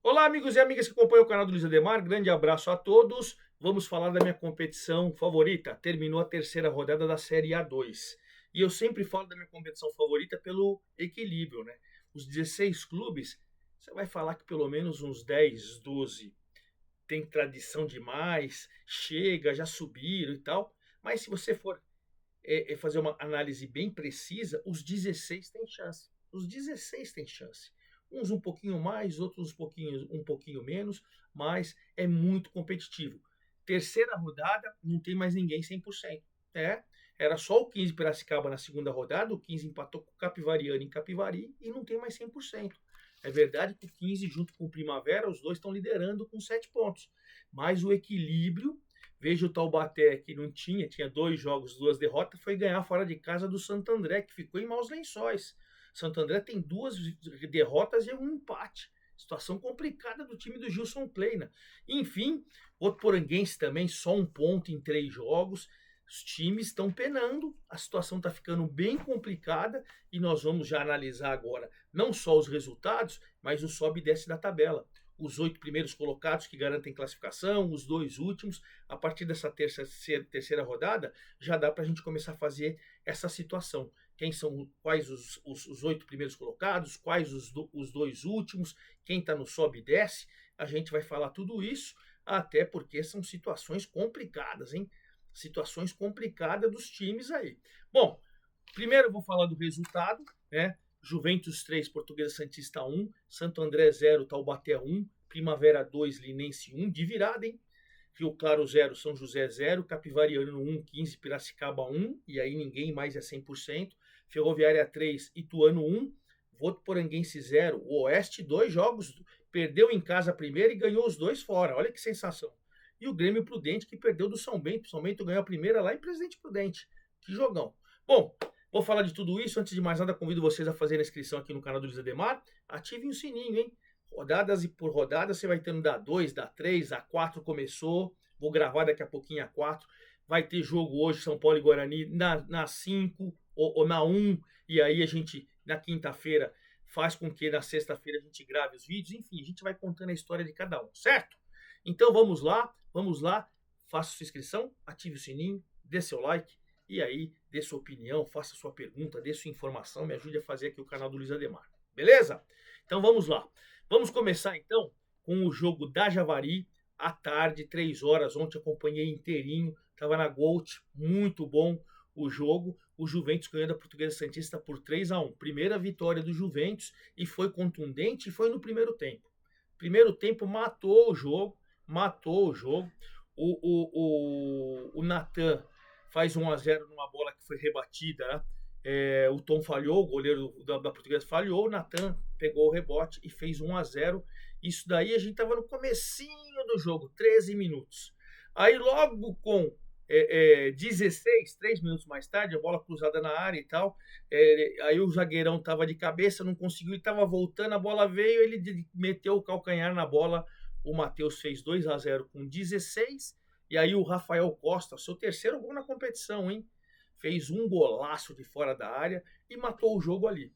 Olá, amigos e amigas que acompanham o canal do Luiz Ademar. Grande abraço a todos. Vamos falar da minha competição favorita. Terminou a terceira rodada da Série A2. E eu sempre falo da minha competição favorita pelo equilíbrio, né? Os 16 clubes, você vai falar que pelo menos uns 10, 12 tem tradição demais, chega, já subiram e tal. Mas se você for fazer uma análise bem precisa, os 16 têm chance. Os 16 têm chance. Uns um pouquinho mais, outros um pouquinho menos, mas é muito competitivo. Terceira rodada, não tem mais ninguém 100%. É, era só o 15 Piracicaba na segunda rodada, o 15 empatou com o Capivariano em Capivari e não tem mais 100%. É verdade que o 15 junto com o Primavera, os dois estão liderando com 7 pontos. Mas o equilíbrio. Veja o Taubaté, que não tinha 2 jogos, 2 derrotas, foi ganhar fora de casa do Santo André, que ficou em maus lençóis. Santo André tem 2 derrotas e um empate. Situação complicada do time do Gilson Kleina. Enfim, o Votuporanguense também, só um ponto em 3 jogos. Os times estão penando, a situação está ficando bem complicada e nós vamos já analisar agora não só os resultados, mas o sobe e desce da tabela. Os 8 primeiros colocados que garantem classificação, os 2 últimos. A partir dessa terceira rodada, já dá para a gente começar a fazer essa situação. Quem são, quais os 8 primeiros colocados, quais os 2 últimos, quem está no sobe e desce. A gente vai falar tudo isso, até porque são situações complicadas, hein? Situações complicadas dos times aí. Bom, primeiro eu vou falar do resultado, né? Juventus 3, Portuguesa Santista 1, Santo André 0, Taubaté 1, Primavera 2, Linense 1, de virada, hein? Rio Claro 0, São José 0, Capivariano 1, 15, Piracicaba 1, e aí ninguém mais é 100%, Ferroviária 3, Ituano 1, Votuporanguense 0, o Oeste 2 jogos, perdeu em casa a primeira e ganhou os 2 fora, olha que sensação. E o Grêmio Prudente que perdeu do São Bento, São Bento ganhou a primeira lá em Presidente Prudente, que jogão. Bom, vou falar de tudo isso. Antes de mais nada, convido vocês a fazerem a inscrição aqui no canal do Luiz Ademar. Ativem o sininho, hein? Rodadas e por rodada, você vai tendo da 2, da 3, a 4 começou. Vou gravar daqui a pouquinho a 4. Vai ter jogo hoje, São Paulo e Guarani, na 5 ou na 1. E aí a gente, na quinta-feira, faz com que na sexta-feira a gente grave os vídeos. Enfim, a gente vai contando a história de cada um, certo? Então vamos lá, vamos lá. Faça sua inscrição, ative o sininho, dê seu like e aí dê sua opinião, faça sua pergunta, dê sua informação, me ajude a fazer aqui o canal do Luiz Ademar. Beleza? Então vamos lá. Vamos começar então com o jogo da Javari, à tarde, 3 horas. Ontem acompanhei inteirinho, estava na Gold, muito bom o jogo. O Juventus ganhou da Portuguesa Santista por 3-1. Primeira vitória do Juventus e foi contundente e foi no primeiro tempo. Primeiro tempo matou o jogo, matou o jogo. O Natan faz 1-0 numa bola que foi rebatida, né? O Tom falhou, o goleiro da Portuguesa falhou, o Natan pegou o rebote e fez 1-0. Isso daí a gente estava no comecinho do jogo, 13 minutos. Aí logo com 16, 3 minutos mais tarde, a bola cruzada na área e tal, aí o zagueirão estava de cabeça, não conseguiu, estava voltando, a bola veio, ele meteu o calcanhar na bola, o Matheus fez 2-0 com 16, e aí o Rafael Costa, seu terceiro gol na competição, hein? Fez um golaço de fora da área e matou o jogo ali.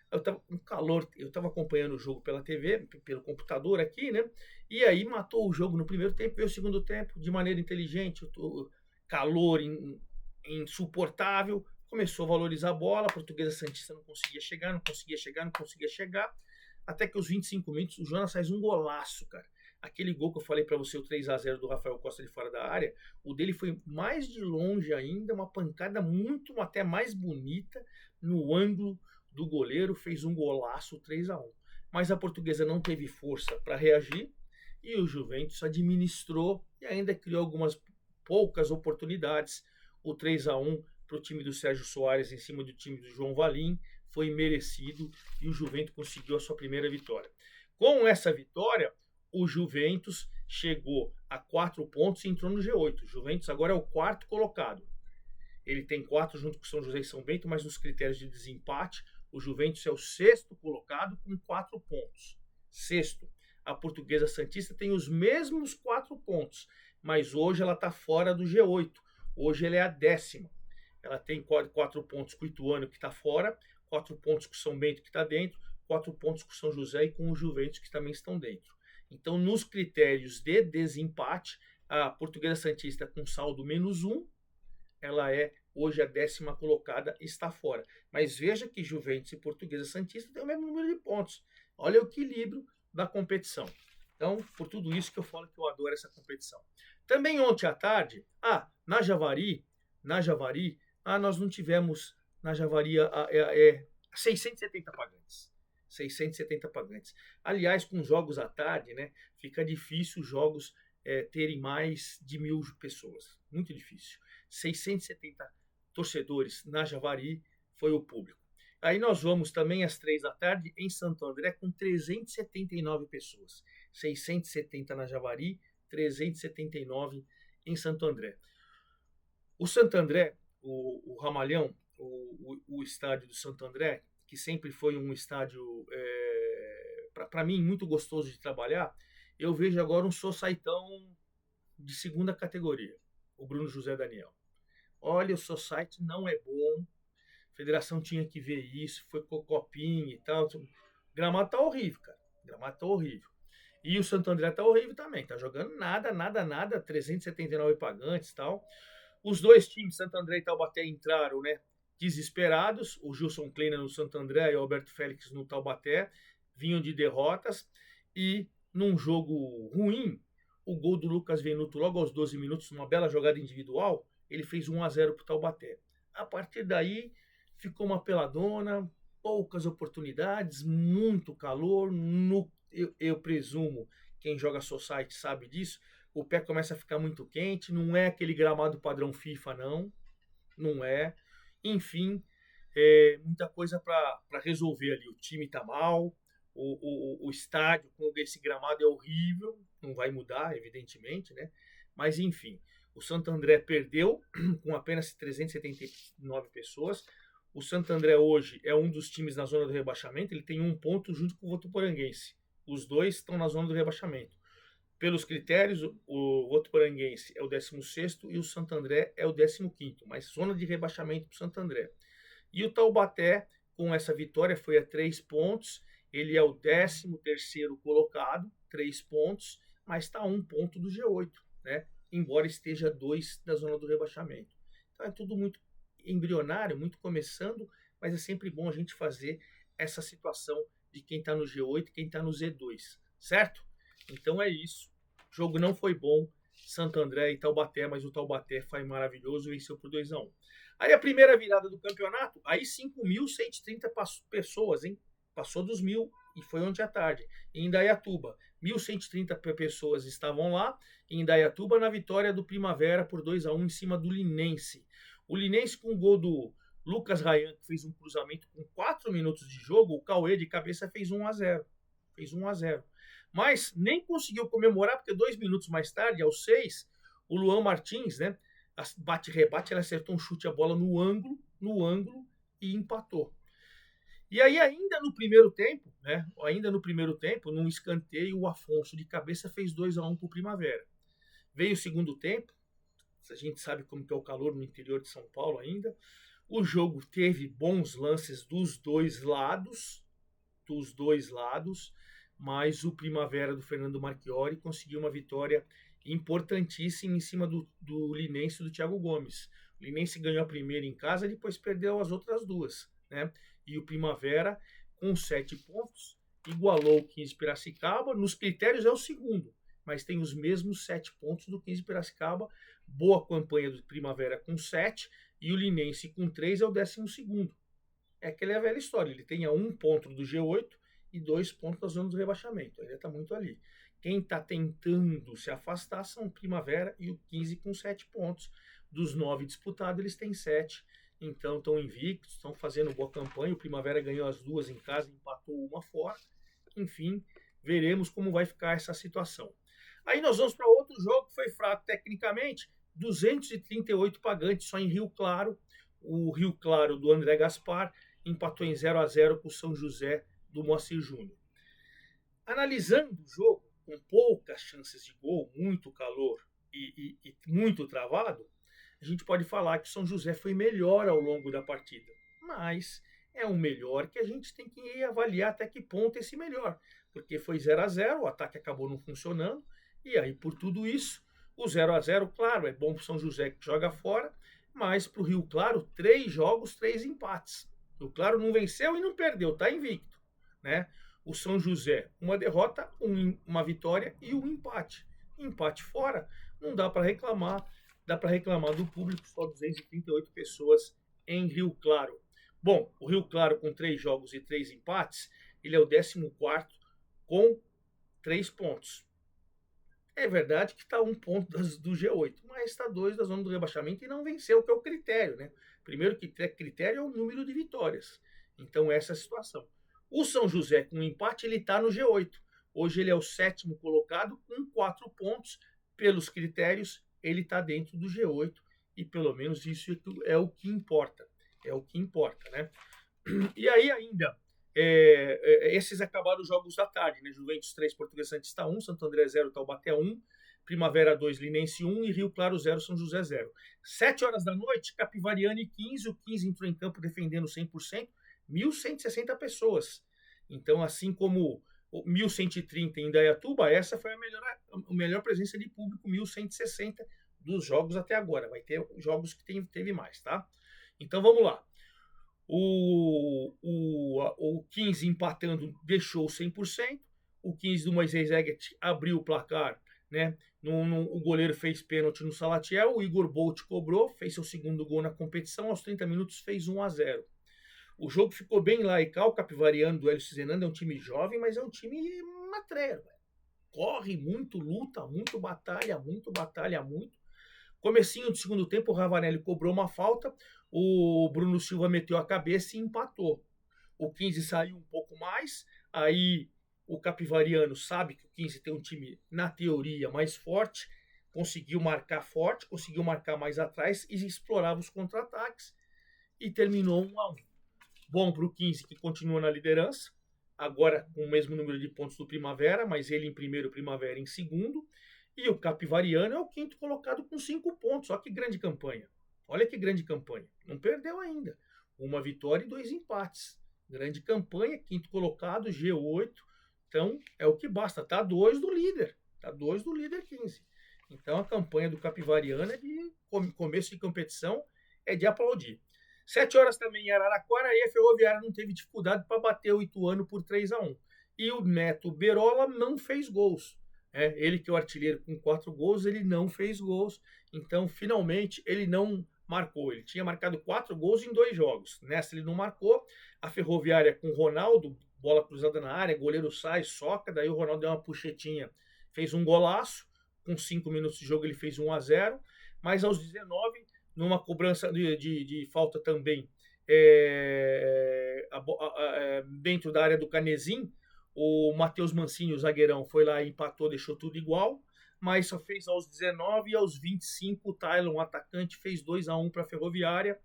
Eu tava com calor, eu tava acompanhando o jogo pela TV, pelo computador aqui, né? E aí matou o jogo no primeiro tempo, veio o segundo tempo de maneira inteligente, o calor insuportável, começou a valorizar a bola, a Portuguesa Santista não conseguia chegar, não conseguia chegar, não conseguia chegar, até que os 25 minutos o Jonas faz um golaço, cara. Aquele gol que eu falei para você, o 3-0 do Rafael Costa de fora da área, o dele foi mais de longe ainda, uma pancada muito, até mais bonita, no ângulo do goleiro, fez um golaço 3-1. Mas a Portuguesa não teve força para reagir e o Juventus administrou e ainda criou algumas poucas oportunidades. O 3-1 para o time do Sérgio Soares em cima do time do João Valim foi merecido e o Juventus conseguiu a sua primeira vitória. Com essa vitória, o Juventus chegou a 4 pontos e entrou no G8. O Juventus agora é o quarto colocado. Ele tem 4 junto com São José e São Bento, mas nos critérios de desempate, o Juventus é o sexto colocado com 4 pontos. Sexto. A Portuguesa Santista tem os mesmos 4 pontos, mas hoje ela está fora do G8. Hoje ela é a 10ª. Ela tem 4 pontos com o Ituano, que está fora, 4 pontos com o São Bento, que está dentro, 4 pontos com o São José e com o Juventus, que também estão dentro. Então, nos critérios de desempate, a Portuguesa Santista com saldo -1, ela é hoje a 10ª colocada, está fora. Mas veja que Juventus e Portuguesa Santista têm o mesmo número de pontos. Olha o equilíbrio da competição. Então, por tudo isso que eu falo que eu adoro essa competição. Também ontem à tarde, na Javari, nós não tivemos na Javari 670 pagantes. 670 pagantes. Aliás, com jogos à tarde, né, fica difícil os jogos terem mais de 1.000 pessoas. Muito difícil. 670 torcedores na Javari foi o público. Aí nós vamos também às 3 da tarde em Santo André com 379 pessoas. 670 na Javari, 379 em Santo André. O Santo André, o Ramalhão, o estádio do Santo André, que sempre foi um estádio, para mim, muito gostoso de trabalhar, eu vejo agora um societão de segunda categoria, o Bruno José Daniel. Olha, o society não é bom, a federação tinha que ver isso, foi com copinha e tal. O gramado tá horrível, cara. O gramado tá horrível. E o Santo André tá horrível também, tá jogando nada, 379 pagantes e tal. Os dois times, Santo André e Taubaté, entraram, né, desesperados. O Gilson Kleina no Santo André e o Alberto Félix no Taubaté vinham de derrotas. E num jogo ruim, o gol do Lucas Venuto logo aos 12 minutos, uma bela jogada individual, ele fez 1-0 para o Taubaté. A partir daí, ficou uma peladona, poucas oportunidades, muito calor. Eu presumo, quem joga society sabe disso, o pé começa a ficar muito quente, não é aquele gramado padrão FIFA, não é. Enfim, muita coisa para resolver ali. O time está mal, o estádio com esse gramado é horrível, não vai mudar, evidentemente, né? Mas enfim, o Santo André perdeu com apenas 379 pessoas. O Santo André hoje é um dos times na zona do rebaixamento, ele tem 1 ponto junto com o Votuporanguense. Os dois estão na zona do rebaixamento. Pelos critérios, o Votuporanguense é o 16º e o Santo André é o 15º, mas zona de rebaixamento para o Santo André. E o Taubaté, com essa vitória, foi a 3 pontos, ele é o 13º colocado, 3 pontos, mas está a 1 ponto do G8, né? Embora esteja 2 da zona do rebaixamento. Então é tudo muito embrionário, muito começando, mas é sempre bom a gente fazer essa situação de quem está no G8 e quem está no Z2, certo? Então é isso. O jogo não foi bom, Santo André e Taubaté, mas o Taubaté foi maravilhoso e venceu por 2-1. Aí a primeira virada do campeonato, aí 5.130 pessoas, hein? Passou dos 1.000 e foi ontem à tarde. Em Indaiatuba, 1.130 pessoas estavam lá. Em Indaiatuba, na vitória do Primavera por 2-1 em cima do Linense. O Linense com o gol do Lucas Rayan, que fez um cruzamento com 4 minutos de jogo, o Cauê de cabeça fez 1-0. Fez 1-0. Mas nem conseguiu comemorar, porque 2 minutos mais tarde, aos 6, o Luan Martins, né, bate-rebate, ele acertou um chute a bola no ângulo e empatou. E aí, ainda no primeiro tempo, num escanteio, o Afonso de cabeça fez 2-1 para o Primavera. Veio o segundo tempo, a gente sabe como que é o calor no interior de São Paulo ainda. O jogo teve bons lances dos dois lados, mas o Primavera do Fernando Marchiori conseguiu uma vitória importantíssima em cima do Linense do Thiago Gomes. O Linense ganhou a primeira em casa, depois perdeu as outras duas, né? E o Primavera, com 7 pontos, igualou o 15 Piracicaba. Nos critérios é o segundo, mas tem os mesmos 7 pontos do 15 Piracicaba. Boa campanha do Primavera com 7 e o Linense com 3 é o 12º. É aquela velha história, ele tem 1 ponto do G8 e 2 pontos da zona do rebaixamento, ainda está muito ali. Quem está tentando se afastar são o Primavera e o 15 com 7 pontos. Dos 9 disputados, eles têm 7. Então estão invictos, estão fazendo boa campanha. O Primavera ganhou as 2 em casa, empatou uma fora. Enfim, veremos como vai ficar essa situação. Aí nós vamos para outro jogo que foi fraco tecnicamente. 238 pagantes só em Rio Claro. O Rio Claro do André Gaspar empatou em 0-0 com o São José do Moacir Júnior. Analisando o jogo, com poucas chances de gol, muito calor e muito travado, a gente pode falar que o São José foi melhor ao longo da partida. Mas é um melhor que a gente tem que avaliar até que ponto esse melhor, porque foi 0-0, o ataque acabou não funcionando, e aí por tudo isso, o 0-0, claro, é bom para o São José que joga fora, mas para o Rio Claro, 3 jogos, 3 empates. O Rio Claro não venceu e não perdeu, está invicto, né? O São José, uma derrota, uma vitória e um empate. Empate fora, não dá para reclamar, dá para reclamar do público, só 238 pessoas em Rio Claro. Bom, o Rio Claro com 3 jogos e 3 empates, ele é o 14º com 3 pontos. É verdade que está 1 ponto do G8, mas está 2 da zona do rebaixamento e não venceu, que é o critério, né? Primeiro que critério é o número de vitórias. Então essa é a situação. O São José, com um empate, ele está no G8. Hoje ele é o 7º colocado com 4 pontos. Pelos critérios, ele está dentro do G8 e pelo menos isso é o que importa. É o que importa, né? E aí ainda, esses acabaram os jogos da tarde, né? Juventus 3, Portuguesa Santista 1, Santo André 0, Taubaté 1, Primavera 2, Linense 1 e Rio Claro 0, São José 0. 7 horas da noite, Capivariani 15, o 15 entrou em campo defendendo 100%, 1.160 pessoas. Então, assim como 1.130 em Indaiatuba, essa foi a melhor presença de público, 1.160 dos jogos até agora. Vai ter jogos que teve mais, tá? Então, vamos lá. O 15 empatando deixou 100%. O 15 do Moisés Eggert abriu o placar, né? O goleiro fez pênalti no Salatiel. O Igor Bolt cobrou, fez seu segundo gol na competição. Aos 30 minutos fez 1-0. O jogo ficou bem laical. O Capivariano do Hélio Cizenando é um time jovem, mas é um time matreiro. Corre muito, luta muito, batalha muito, batalha muito. Comecinho do segundo tempo, o Ravanelli cobrou uma falta, o Bruno Silva meteu a cabeça e empatou. O 15 saiu um pouco mais, aí o Capivariano sabe que o 15 tem um time, na teoria, mais forte, conseguiu marcar forte, conseguiu marcar mais atrás e explorava os contra-ataques e terminou 1-1. Bom para o 15, que continua na liderança, agora com o mesmo número de pontos do Primavera, mas ele em primeiro, Primavera em segundo. E o Capivariano é o 5º colocado com 5 pontos. Olha que grande campanha. Olha que grande campanha. Não perdeu ainda. 1 vitória e 2 empates. Grande campanha, 5º colocado, G8. Então, é o que basta. Está 2 do líder. Está 2 do líder 15. Então, a campanha do Capivariano é de começo de competição, é de aplaudir. 7 horas também em Araraquara, e a Ferroviária não teve dificuldade para bater o Ituano por 3-1. E o Neto Berola não fez gols. Ele que é o artilheiro com 4 gols, ele não fez gols. Então, finalmente, ele não marcou. Ele tinha marcado 4 gols em 2 jogos. Nessa ele não marcou. A Ferroviária com o Ronaldo, bola cruzada na área, goleiro sai, soca. Daí o Ronaldo deu uma puxetinha, fez um golaço. Com 5 minutos de jogo ele fez 1-0. Mas aos 19, numa cobrança de falta também, dentro da área do Canesim, o Matheus Mancini, o zagueirão, foi lá e empatou, deixou tudo igual, mas só fez aos 19 e aos 25 o Tylon, o atacante, fez 2-1 para a Ferroviária.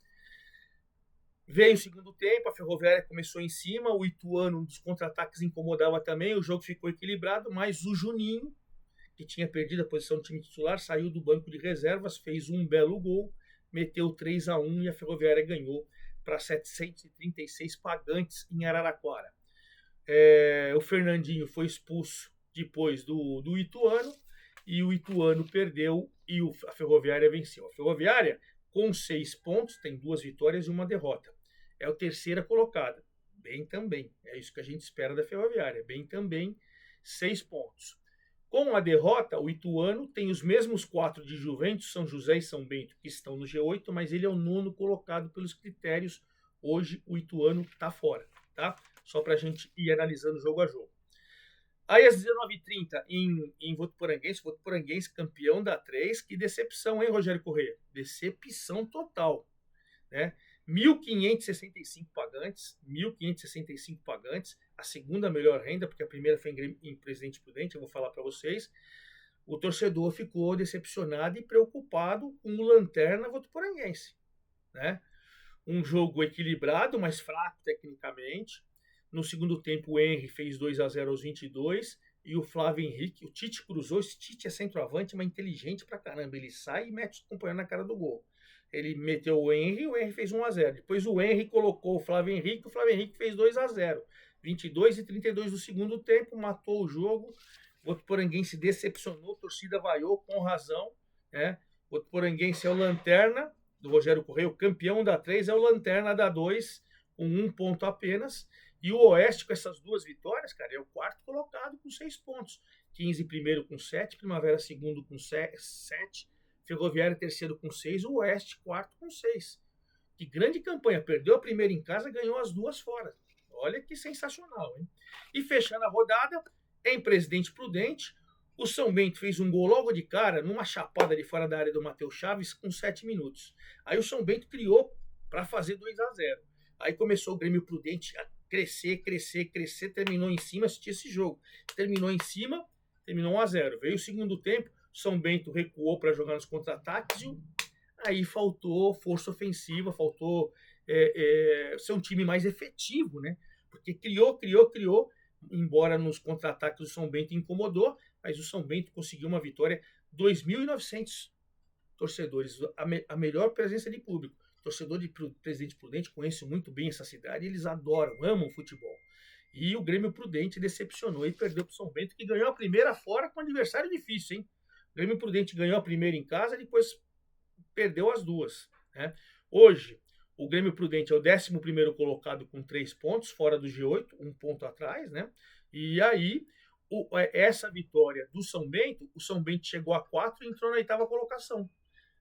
Veio o segundo tempo, a Ferroviária começou em cima, o Ituano dos contra-ataques incomodava também, o jogo ficou equilibrado, mas o Juninho, que tinha perdido a posição do time titular, saiu do banco de reservas, fez um belo gol, meteu 3-1 e a Ferroviária ganhou para 736 pagantes em Araraquara. O Fernandinho foi expulso depois do Ituano e o Ituano perdeu e a Ferroviária venceu. A Ferroviária, com 6 pontos, tem 2 vitórias e 1 derrota. É a terceira colocada. Bem também. É isso que a gente espera da Ferroviária. Bem também, 6 pontos. Com a derrota, o Ituano tem os mesmos 4 de Juventus, São José e São Bento, que estão no G8, mas ele é o 9º colocado pelos critérios. Hoje o Ituano está fora, tá? Só para a gente ir analisando jogo a jogo. Aí às 19h30 em Votuporanguense campeão da 3, que decepção, hein, Rogério Corrêa? Decepção total, né? 1.565 pagantes, 1.565 pagantes, a segunda melhor renda, porque a primeira foi em Presidente Prudente, eu vou falar para vocês. O torcedor ficou decepcionado e preocupado com o Lanterna Votuporanguense, né? Um jogo equilibrado, mas fraco tecnicamente. No segundo tempo, o Henry fez 2-0 aos 22 e o Flávio Henrique, o Tite cruzou. Esse Tite é centroavante, mas inteligente pra caramba. Ele sai e mete o companheiro na cara do gol. Ele meteu o Henry fez 1-0. Depois o Henry colocou o Flávio Henrique fez 2-0. 22 e 32 do segundo tempo, matou o jogo. O Votuporanguense decepcionou, a torcida vaiou com razão. Né? O Votuporanguense é o lanterna do Rogério Correia, o campeão da 3 é o lanterna da 2, com 1 ponto apenas. E o Oeste, com essas 2 vitórias, cara, é o quarto colocado com 6 pontos. 15 primeiro com 7, Primavera segundo com 7, Ferroviária terceiro com 6, o Oeste quarto com 6. Que grande campanha, perdeu a primeira em casa, ganhou as 2 fora. Olha que sensacional, hein? E fechando a rodada, em Presidente Prudente, o São Bento fez um gol logo de cara, numa chapada de fora da área do Matheus Chaves, com 7 minutos. Aí o São Bento criou para fazer 2-0. Aí começou o Grêmio Prudente a crescer, terminou em cima, assistir esse jogo. Terminou em cima, terminou 1-0. Veio o segundo tempo, São Bento recuou para jogar nos contra-ataques e aí faltou força ofensiva, faltou ser um time mais efetivo, né? Porque criou, embora nos contra-ataques o São Bento incomodou, mas o São Bento conseguiu uma vitória, 2.900 torcedores, a melhor presença de público. Torcedor de Presidente Prudente conhece muito bem essa cidade, eles adoram, amam futebol. E o Grêmio Prudente decepcionou e perdeu para o São Bento, que ganhou a primeira fora com um adversário difícil, hein? O Grêmio Prudente ganhou a primeira em casa e depois perdeu as 2. Né? Hoje, o Grêmio Prudente é o 11º colocado com 3 pontos, fora do G8, 1 ponto atrás, né? E aí, essa vitória do São Bento, o São Bento chegou a 4 e entrou na 8ª colocação.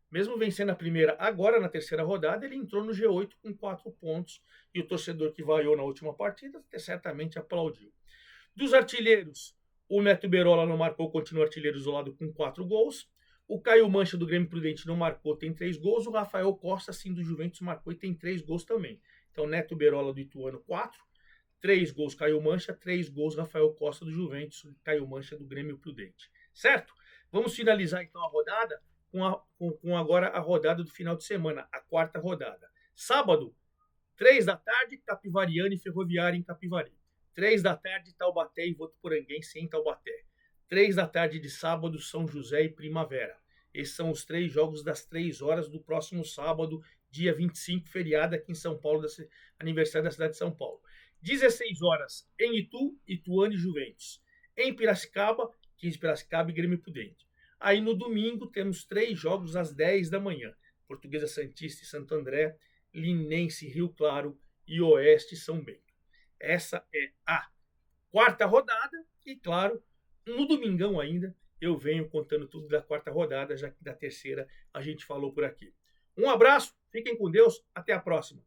Mesmo vencendo a primeira, agora na terceira rodada, ele entrou no G8 com 4 pontos. E o torcedor que vaiou na última partida certamente aplaudiu. Dos artilheiros, o Neto Berola não marcou, continua artilheiro isolado com 4 gols. O Caio Mancha do Grêmio Prudente não marcou, tem 3 gols. O Rafael Costa, sim, do Juventus, marcou e tem 3 gols também. Então, Neto Berola do Ituano, 4. 3 gols Caio Mancha, 3 gols Rafael Costa do Juventus, Caio Mancha do Grêmio Prudente. Certo? Vamos finalizar então a rodada com agora a rodada do final de semana, a 4ª rodada. Sábado, 3 da tarde, Capivariana e Ferroviária em Capivari. 3 da tarde, Taubaté e Votuporanguense em Taubaté. 3 da tarde de sábado, São José e Primavera. Esses são os 3 jogos das 3 horas do próximo sábado, dia 25, feriado aqui em São Paulo, aniversário da cidade de São Paulo. 16 horas em Itu, Ituano e Juventus. Em Piracicaba, 15 Piracicaba e Grêmio Prudente. Aí no domingo temos 3 jogos às 10 da manhã. Portuguesa Santista e Santo André, Linense, Rio Claro e Oeste São Bento. Essa é a 4ª rodada e, claro, no domingão ainda eu venho contando tudo da 4ª rodada, já que da terceira a gente falou por aqui. Um abraço, fiquem com Deus, até a próxima.